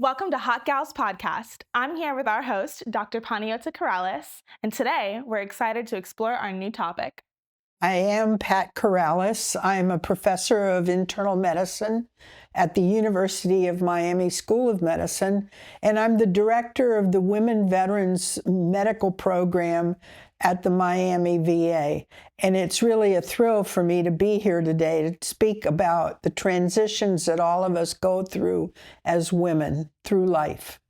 Welcome to Hot Gals Podcast. I'm here with our host, Dr. Panagiota Caralis, and today we're excited to explore our new topic. I am Pat Caralis. I'm a professor of internal medicine at the University of Miami School of Medicine, and I'm the director of the Women Veterans Medical Program at the Miami VA. And it's really a thrill for me to be here today to speak about the transitions that all of us go through as women through life.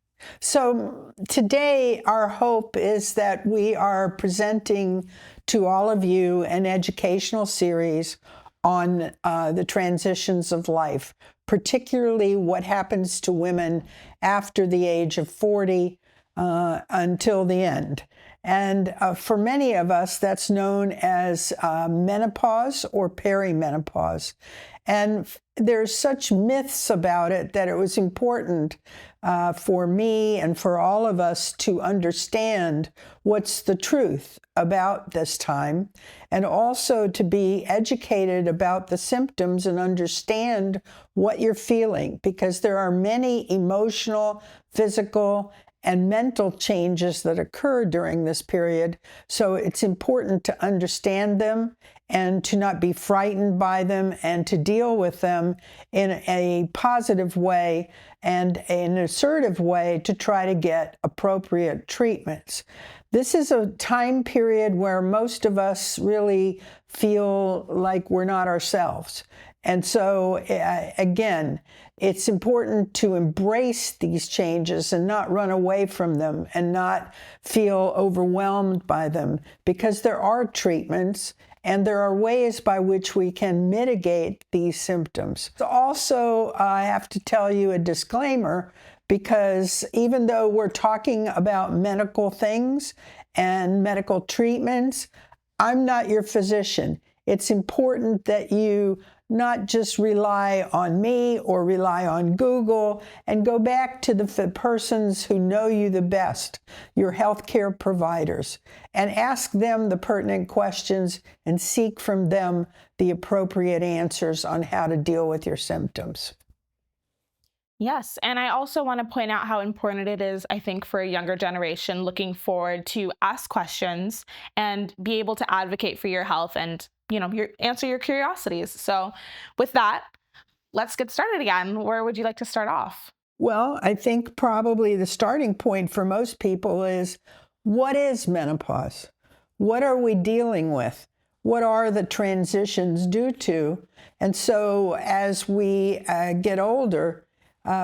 So today, our hope is that we are presenting to all of you an educational series on the transitions of life, particularly what happens to women after the age of 40 until the end. And for many of us, that's known as menopause or perimenopause. And there's such myths about it that it was important for me and for all of us to understand what's the truth about this time, and also to be educated about the symptoms and understand what you're feeling, because there are many emotional, physical, and mental changes that occur during this period. So it's important to understand them and to not be frightened by them and to deal with them in a positive way and an assertive way to try to get appropriate treatments. This is a time period where most of us really feel like we're not ourselves. And so, again, it's important to embrace these changes and not run away from them and not feel overwhelmed by them, because there are treatments and there are ways by which we can mitigate these symptoms. Also, I have to tell you a disclaimer, because even though we're talking about medical things and medical treatments, I'm not your physician. It's important that you not just rely on me or rely on Google, and go back to the persons who know you the best, your healthcare providers, and ask them the pertinent questions and seek from them the appropriate answers on how to deal with your symptoms. Yes, and I also want to point out how important it is, I think, for a younger generation looking forward to ask questions and be able to advocate for your health and, answer your curiosities. So with that, let's get started again. Where would you like to start off? Well, I think probably the starting point for most people is, what is menopause? What are we dealing with? What are the transitions due to? And so as we get older,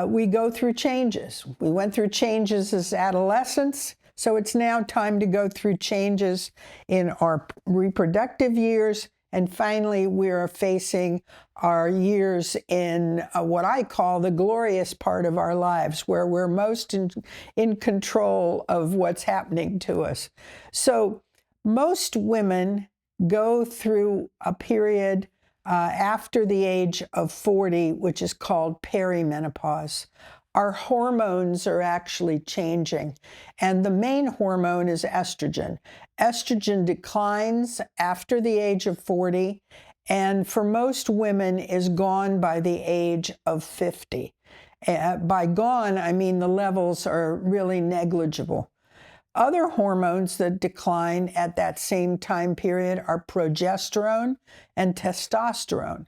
we go through changes. We went through changes as adolescents, so it's now time to go through changes in our reproductive years. And finally, we are facing our years in what I call the glorious part of our lives, where we're most in control of what's happening to us. So most women go through a period after the age of 40, which is called perimenopause. Our hormones are actually changing, and the main hormone is estrogen. Estrogen declines after the age of 40, and for most women is gone by the age of 50. By gone, I mean the levels are really negligible. Other hormones that decline at that same time period are progesterone and testosterone.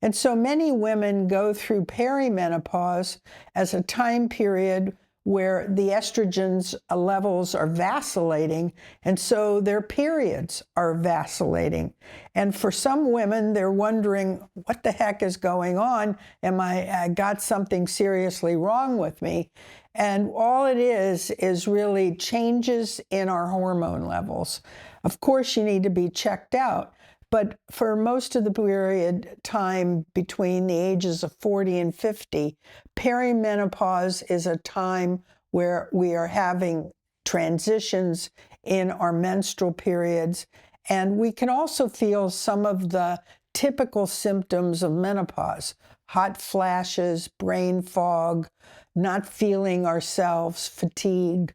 And so many women go through perimenopause as a time period where the estrogens levels are vacillating, and so their periods are vacillating. And for some women, they're wondering, what the heck is going on? Am I got something seriously wrong with me? And all it is really changes in our hormone levels. Of course, you need to be checked out. But for most of the period time between the ages of 40 and 50, perimenopause is a time where we are having transitions in our menstrual periods. And we can also feel some of the typical symptoms of menopause: hot flashes, brain fog, not feeling ourselves, fatigue.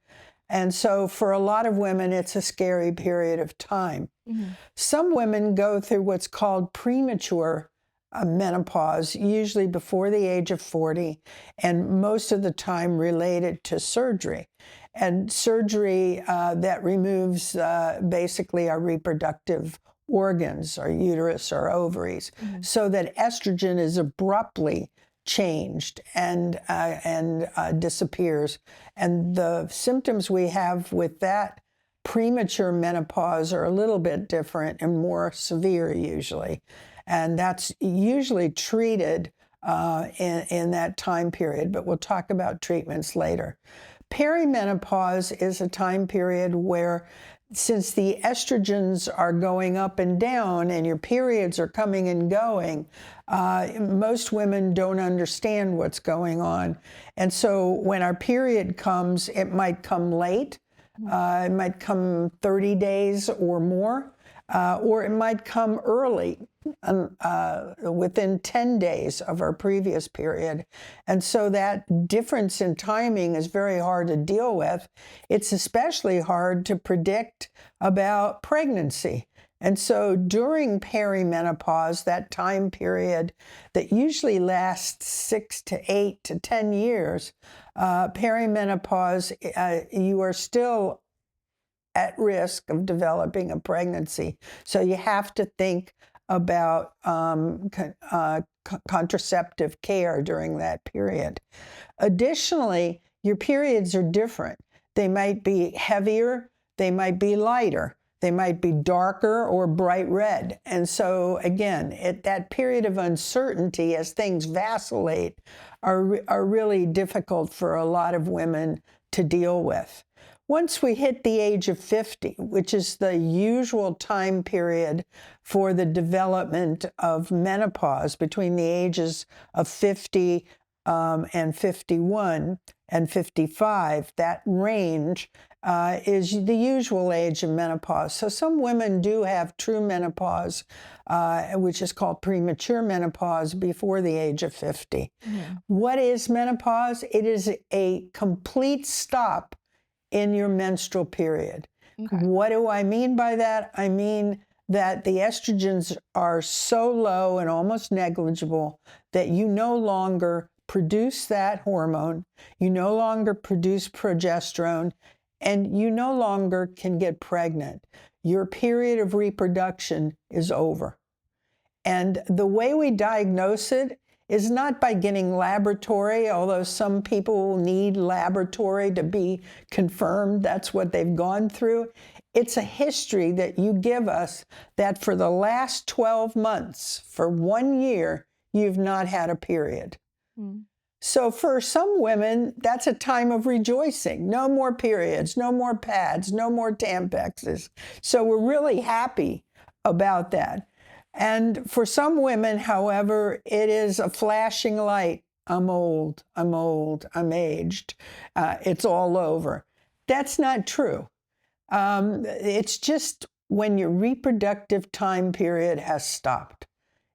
And so for a lot of women, it's a scary period of time. Mm-hmm. Some women go through what's called premature menopause, usually before the age of 40, and most of the time related to surgery. And surgery that removes basically our reproductive organs, our uterus, our ovaries, so that estrogen is abruptly changed and disappears. And the symptoms we have with that premature menopause are a little bit different and more severe usually. And that's usually treated in that time period, but we'll talk about treatments later. Perimenopause is a time period where, since the estrogens are going up and down and your periods are coming and going, most women don't understand what's going on. And so when our period comes, it might come late, it might come 30 days or more, or it might come early, within 10 days of our previous period. And so that difference in timing is very hard to deal with. It's especially hard to predict about pregnancy. And so during perimenopause, that time period that usually lasts 6 to 8 to 10 years, perimenopause, you are still at risk of developing a pregnancy. So you have to think about contraceptive care during that period. Additionally, your periods are different. They might be heavier, they might be lighter, they might be darker or bright red. And so again, at that period of uncertainty, as things vacillate, are really difficult for a lot of women to deal with. Once we hit the age of 50, which is the usual time period for the development of menopause, between the ages of 50 and 51 and 55, that range is the usual age of menopause. So some women do have true menopause, which is called premature menopause, before the age of 50. What is menopause? It is a complete stop in your menstrual period. What do I mean by that? I mean that the estrogens are so low and almost negligible that you no longer produce that hormone, you no longer produce progesterone, and you no longer can get pregnant. Your period of reproduction is over. And the way we diagnose it is not by getting laboratory, although some people need laboratory to be confirmed that's what they've gone through. It's a history that you give us that for the last 12 months, for 1 year, you've not had a period. So for some women, that's a time of rejoicing. No more periods, no more pads, no more Tampexes. So we're really happy about that. And for some women, however, it is a flashing light. I'm old, I'm aged. It's all over. That's not true. It's just when your reproductive time period has stopped.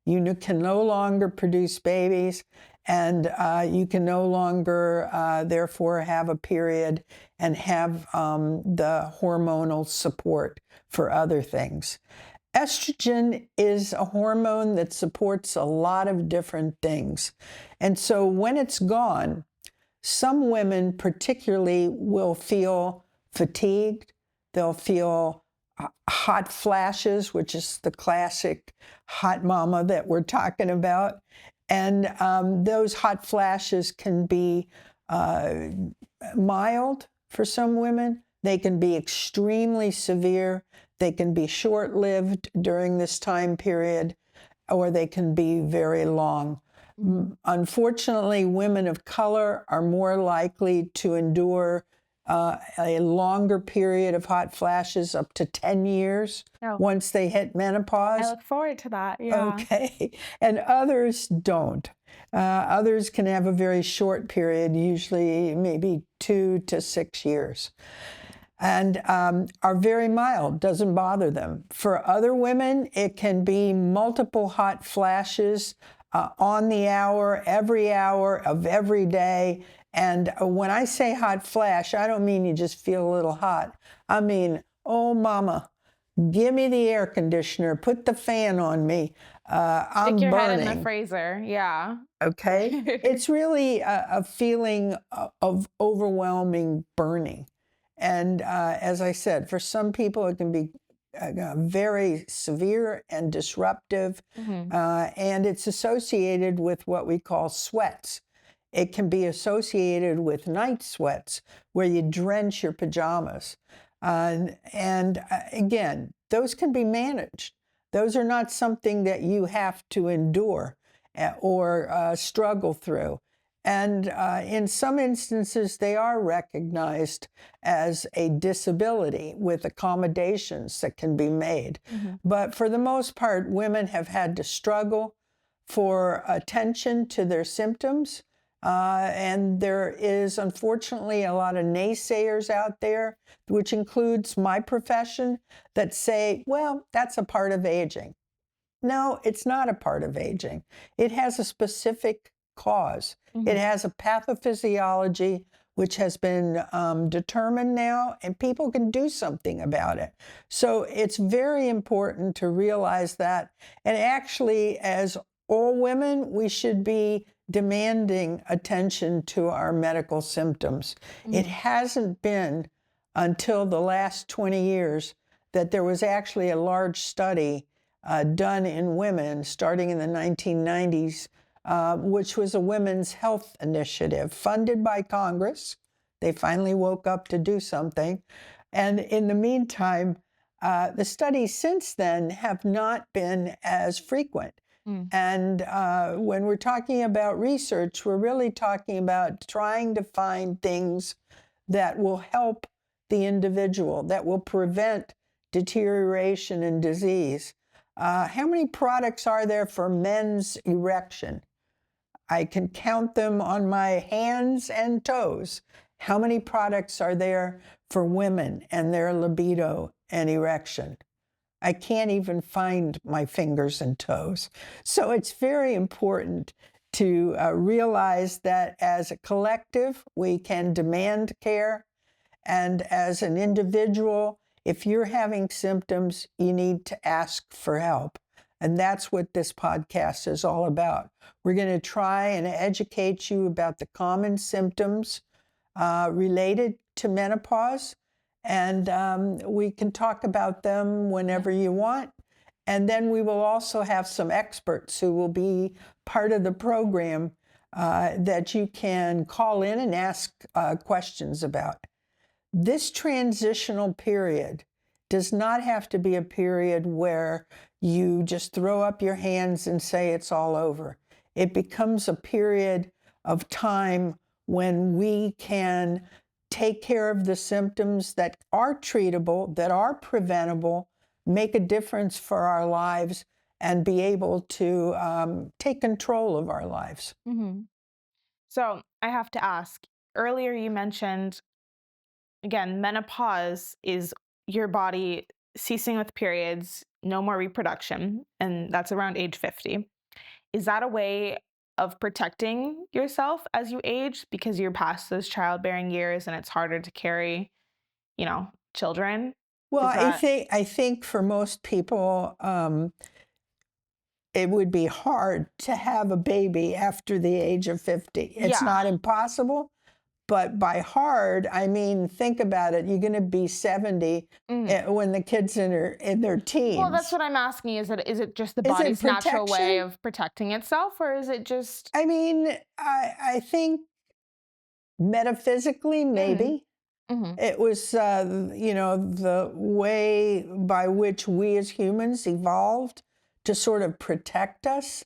You can no longer produce babies, and you can no longer, therefore, have a period and have the hormonal support for other things. Estrogen is a hormone that supports a lot of different things. And so when it's gone, some women particularly will feel fatigued. They'll feel hot flashes, which is the classic hot mama that we're talking about. And those hot flashes can be mild for some women. They can be extremely severe. They can be short-lived during this time period, or they can be very long. Unfortunately, women of color are more likely to endure a longer period of hot flashes, up to 10 years, once they hit menopause. I look forward to that, yeah. Okay, and others don't. Others can have a very short period, usually maybe 2 to 6 years. And are very mild, doesn't bother them. For other women, it can be multiple hot flashes on the hour of every day. And when I say hot flash, I don't mean you just feel a little hot. I mean, oh mama, give me the air conditioner, put the fan on me. I'm Stick your head in the burning. freezer. Yeah. Okay. It's really a feeling of overwhelming burning. And as I said, for some people, it can be very severe and disruptive. And it's associated with what we call sweats. It can be associated with night sweats, where you drench your pajamas. Again, those can be managed. Those are not something that you have to endure or struggle through. And in some instances, they are recognized as a disability with accommodations that can be made. But for the most part, women have had to struggle for attention to their symptoms. And there is, unfortunately, a lot of naysayers out there, which includes my profession, that say, well, that's a part of aging. No, it's not a part of aging. It has a specific cause. It has a pathophysiology which has been determined now, and people can do something about it. So it's very important to realize that. And actually, as all women, we should be demanding attention to our medical symptoms. It hasn't been until the last 20 years that there was actually a large study done in women starting in the 1990s, which was a women's health initiative funded by Congress. They finally woke up to do something. And in the meantime, the studies since then have not been as frequent. And when we're talking about research, we're really talking about trying to find things that will help the individual, that will prevent deterioration and disease. How many products are there for men's erection? I can count them on my hands and toes. How many products are there for women and their libido and erection? I can't even find my fingers and toes. So it's very important to realize that as a collective, we can demand care. And as an individual, if you're having symptoms, you need to ask for help. And that's what this podcast is all about. We're going to try and educate you about the common symptoms related to menopause. And we can talk about them whenever you want. And then we will also have some experts who will be part of the program that you can call in and ask questions about. This transitional period does not have to be a period where you just throw up your hands and say it's all over. It becomes a period of time when we can take care of the symptoms that are treatable, that are preventable, make a difference for our lives, and be able to take control of our lives. So I have to ask, earlier you mentioned, again, menopause is your body ceasing with periods, no more reproduction, and that's around age 50. Is that a way of protecting yourself as you age because you're past those childbearing years and it's harder to carry, children? Well, Is that... I think for most people, it would be hard to have a baby after the age of 50. It's not impossible, but by hard, I mean, think about it. You're going to be 70 when the kid's in their teens. Well, that's what I'm asking. Is it just the body's natural way of protecting itself, or is it just... I mean, I think metaphysically, maybe. It was, the way by which we as humans evolved to sort of protect us.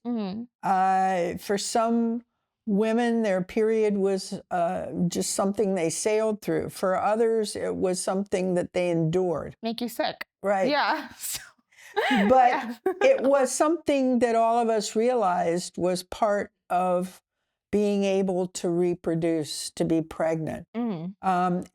For some women, their period was just something they sailed through. For others, it was something that they endured. Make you sick. Right. Yeah. But it was something that all of us realized was part of being able to reproduce, to be pregnant.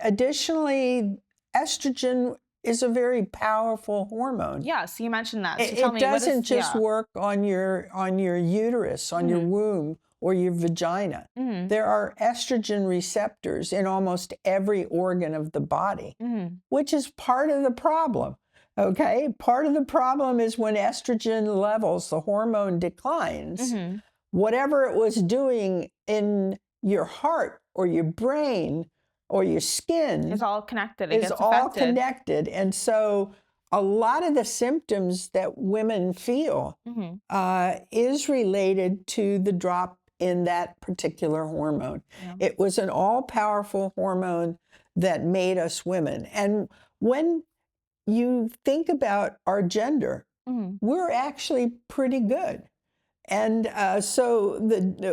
Additionally, estrogen is a very powerful hormone. Yes, you mentioned that. So it doesn't just work on your uterus, on your womb, or your vagina. There are estrogen receptors in almost every organ of the body, which is part of the problem. Okay, part of the problem is when estrogen levels, the hormone declines, whatever it was doing in your heart or your brain or your skin It's all connected. It is gets all affected. connected. And so a lot of the symptoms that women feel is related to the drop in that particular hormone. Yeah. It was an all-powerful hormone that made us women. And when you think about our gender, we're actually pretty good. And so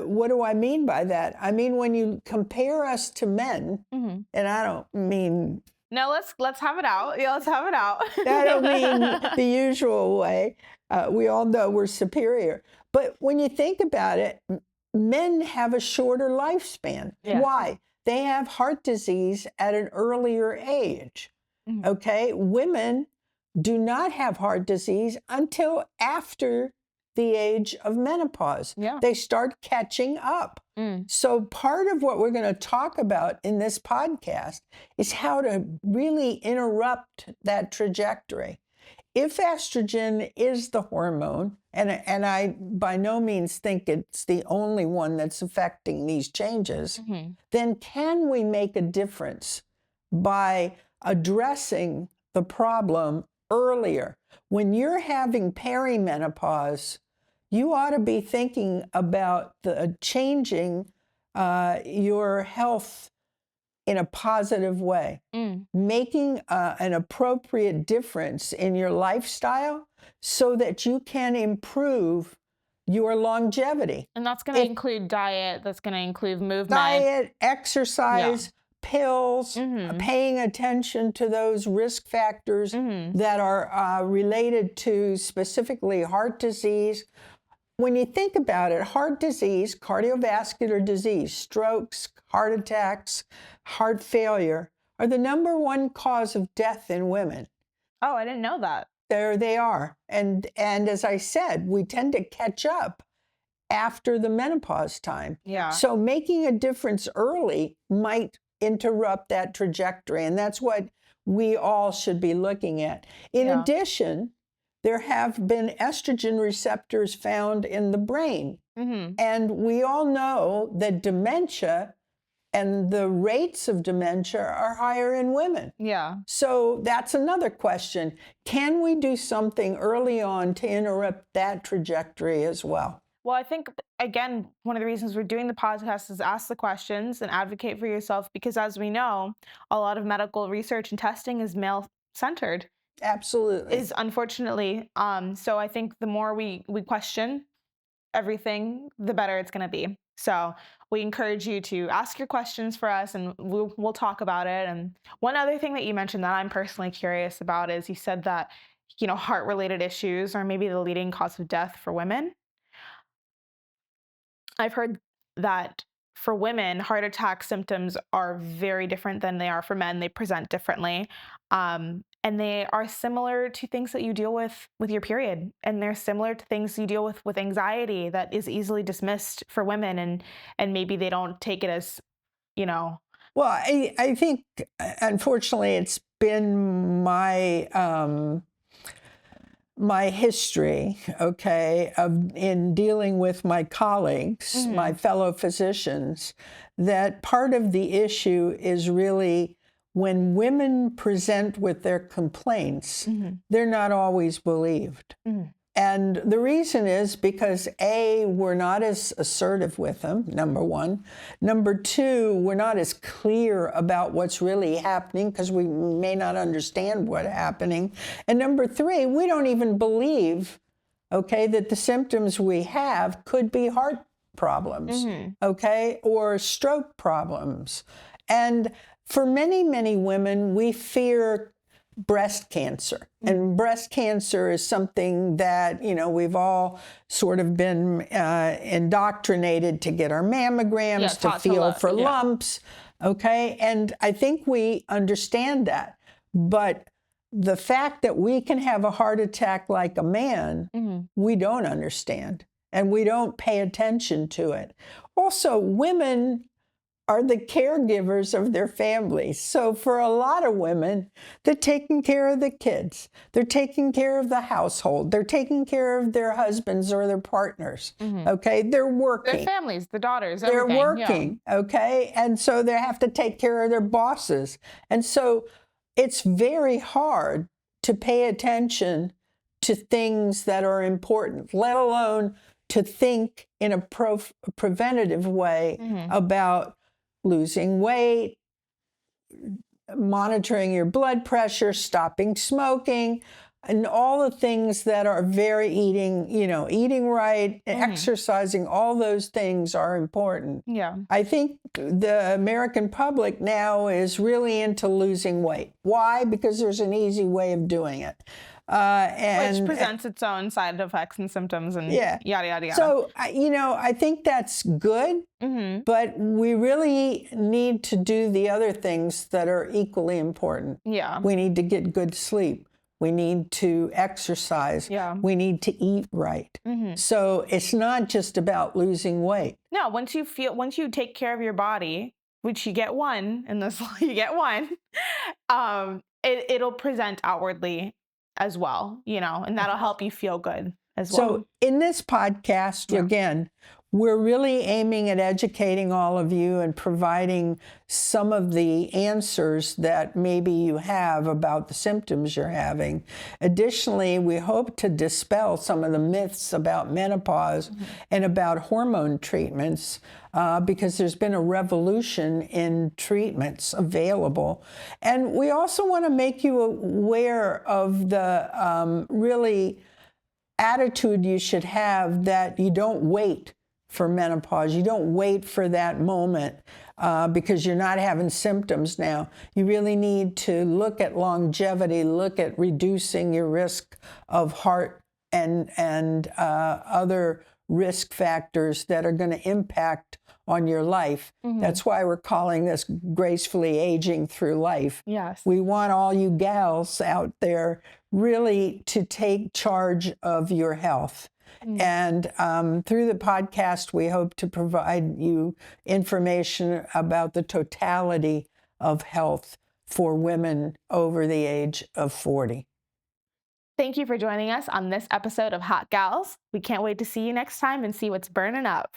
what do I mean by that? I mean, when you compare us to men, and I don't mean... No, let's have it out. Yeah, let's have it out. I don't mean the usual way. We all know we're superior. But when you think about it, men have a shorter lifespan. Yeah. Why? They have heart disease at an earlier age. Okay? Women do not have heart disease until after the age of menopause. Yeah. They start catching up. So part of what we're going to talk about in this podcast is how to really interrupt that trajectory. If estrogen is the hormone, and I by no means think it's the only one that's affecting these changes, then can we make a difference by addressing the problem earlier? When you're having perimenopause, you ought to be thinking about changing your health in a positive way, making an appropriate difference in your lifestyle so that you can improve your longevity. And that's going to include diet, that's going to include movement. Diet, exercise, pills, paying attention to those risk factors that are related to specifically heart disease. When you think about it, heart disease, cardiovascular disease, strokes, heart attacks, heart failure are the #1 cause of death in women. Oh, I didn't know that. There they are. And as I said, we tend to catch up after the menopause time. Yeah. So making a difference early might interrupt that trajectory. And that's what we all should be looking at. In addition, there have been estrogen receptors found in the brain. And we all know that dementia and the rates of dementia are higher in women. Yeah. So that's another question. Can we do something early on to interrupt that trajectory as well? Well, I think, again, one of the reasons we're doing the podcast is ask the questions and advocate for yourself, because as we know, a lot of medical research and testing is male-centered. Absolutely. Is unfortunately. So I think the more we question everything, the better it's going to be. So we encourage you to ask your questions for us, and we'll talk about it. And one other thing that you mentioned that I'm personally curious about is you said that, heart-related issues are maybe the leading cause of death for women. I've heard that for women, heart attack symptoms are very different than they are for men. They present differently. And they are similar to things that you deal with your period. And they're similar to things you deal with anxiety that is easily dismissed for women. And maybe they don't take it as, Well, I think, unfortunately, it's been my history, in dealing with my colleagues, my fellow physicians, that part of the issue is really when women present with their complaints, they're not always believed. And the reason is because A, we're not as assertive with them, #1. #2, we're not as clear about what's really happening because we may not understand what's happening. And #3, we don't even believe, that the symptoms we have could be heart problems, or stroke problems. And for many, many women, we fear breast cancer. And breast cancer is something that, we've all sort of been indoctrinated to get our mammograms, to feel for lumps, And I think we understand that. But the fact that we can have a heart attack like a man, we don't understand. And we don't pay attention to it. Also, women are the caregivers of their families. So for a lot of women, they're taking care of the kids. They're taking care of the household. They're taking care of their husbands or their partners. Okay. They're Their working. families, the daughters, They're everything. working. Okay. And so they have to take care of their bosses. And so it's very hard to pay attention to things that are important, let alone to think in a preventative way about losing weight, monitoring your blood pressure, stopping smoking, and all the things that are very eating right, exercising, all those things are important. Yeah. I think the American public now is really into losing weight. Why? Because there's an easy way of doing it. Which presents its own side effects and symptoms and yada, yada, yada. So, I think that's good, but we really need to do the other things that are equally important. Yeah. We need to get good sleep. We need to exercise. Yeah. We need to eat right. So it's not just about losing weight. No, once you take care of your body, which you get one in this, you get one, it'll present outwardly as well, and that'll help you feel good as well. So in this podcast, again, we're really aiming at educating all of you and providing some of the answers that maybe you have about the symptoms you're having. Additionally, we hope to dispel some of the myths about menopause and about hormone treatments because there's been a revolution in treatments available. And we also want to make you aware of the really attitude you should have that you don't wait for menopause. You don't wait for that moment because you're not having symptoms now. You really need to look at longevity, look at reducing your risk of heart and other risk factors that are going to impact on your life. That's why we're calling this gracefully aging through life. Yes. We want all you gals out there really to take charge of your health. And through the podcast, we hope to provide you information about the totality of health for women over the age of 40. Thank you for joining us on this episode of Hot Gals. We can't wait to see you next time and see what's burning up.